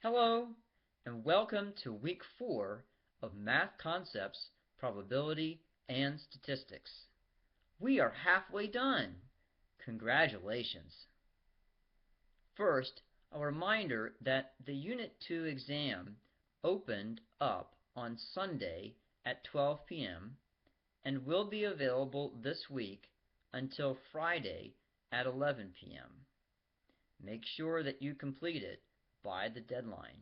Hello, and welcome to Week 4 of Math Concepts, Probability, and Statistics. We are halfway done! Congratulations! First, a reminder that the Unit 2 exam opened up on Sunday at 12 p.m. and will be available this week until Friday at 11 p.m. Make sure that you complete it by the deadline.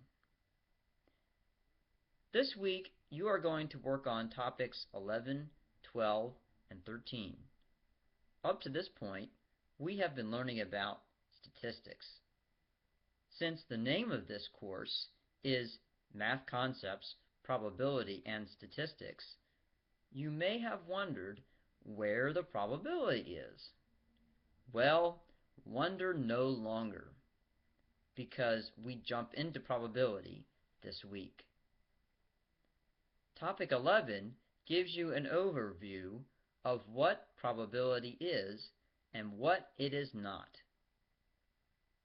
This week, you are going to work on topics 11, 12, and 13. Up to this point, we have been learning about statistics. Since the name of this course is Math Concepts, Probability, and Statistics, you may have wondered where the probability is. Well, wonder no longer, because we jump into probability this week. Topic 11 gives you an overview of what probability is and what it is not.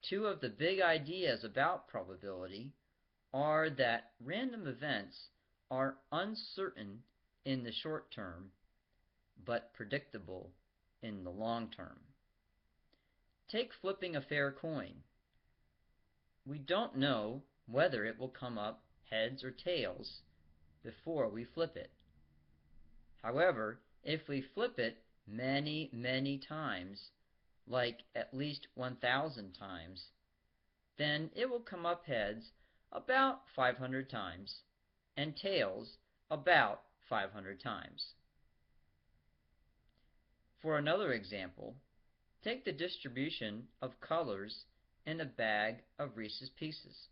Two of the big ideas about probability are that random events are uncertain in the short term, but predictable in the long term. Take flipping a fair coin. We don't know whether it will come up heads or tails before we flip it. However, if we flip it many times, like at least 1,000 times, then it will come up heads about 500 times and tails about 500 times. For another example, take the distribution of colors in a bag of Reese's Pieces.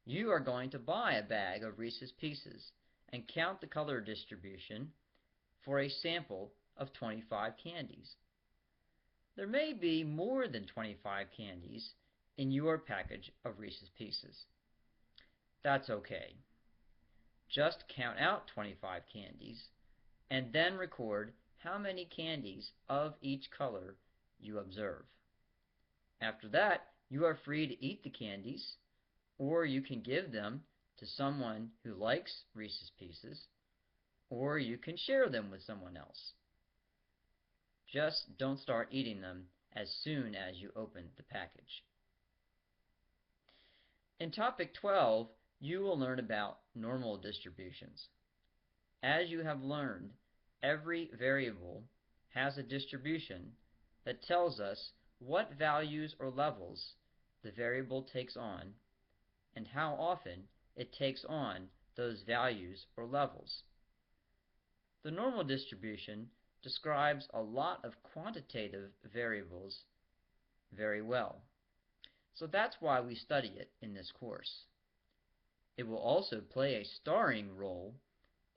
You are going to buy a bag of Reese's Pieces and count the color distribution for a sample of 25 candies. There may be more than 25 candies in your package of Reese's Pieces. That's okay. Just count out 25 candies and then record how many candies of each color you observe. After that, you are free to eat the candies, or you can give them to someone who likes Reese's Pieces, or you can share them with someone else. Just don't start eating them as soon as you open the package. In topic 12, you will learn about normal distributions. As you have learned, every variable has a distribution that tells us what values or levels the variable takes on and how often it takes on those values or levels. The normal distribution describes a lot of quantitative variables very well, so that's why we study it in this course. It will also play a starring role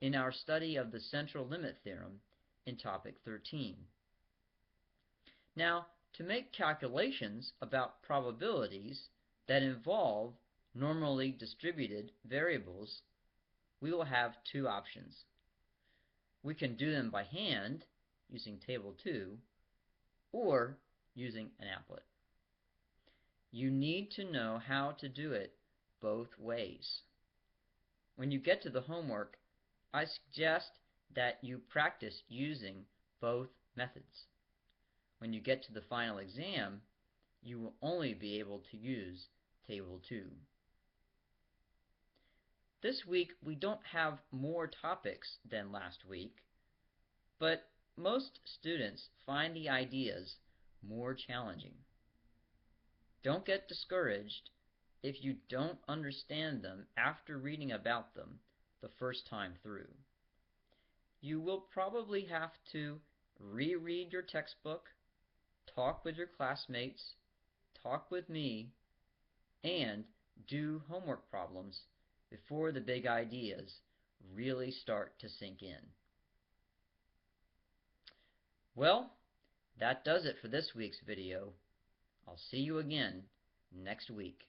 in our study of the central limit theorem in topic 13. Now, to make calculations about probabilities that involve normally distributed variables, we will have two options. We can do them by hand using Table 2 or using an applet. You need to know how to do it both ways. When you get to the homework, I suggest that you practice using both methods. When you get to the final exam, you will only be able to use Table 2. This week we don't have more topics than last week, but most students find the ideas more challenging. Don't get discouraged if you don't understand them after reading about them the first time through. You will probably have to reread your textbook, talk with your classmates, talk with me, and do homework problems before the big ideas really start to sink in. Well, that does it for this week's video. I'll see you again next week.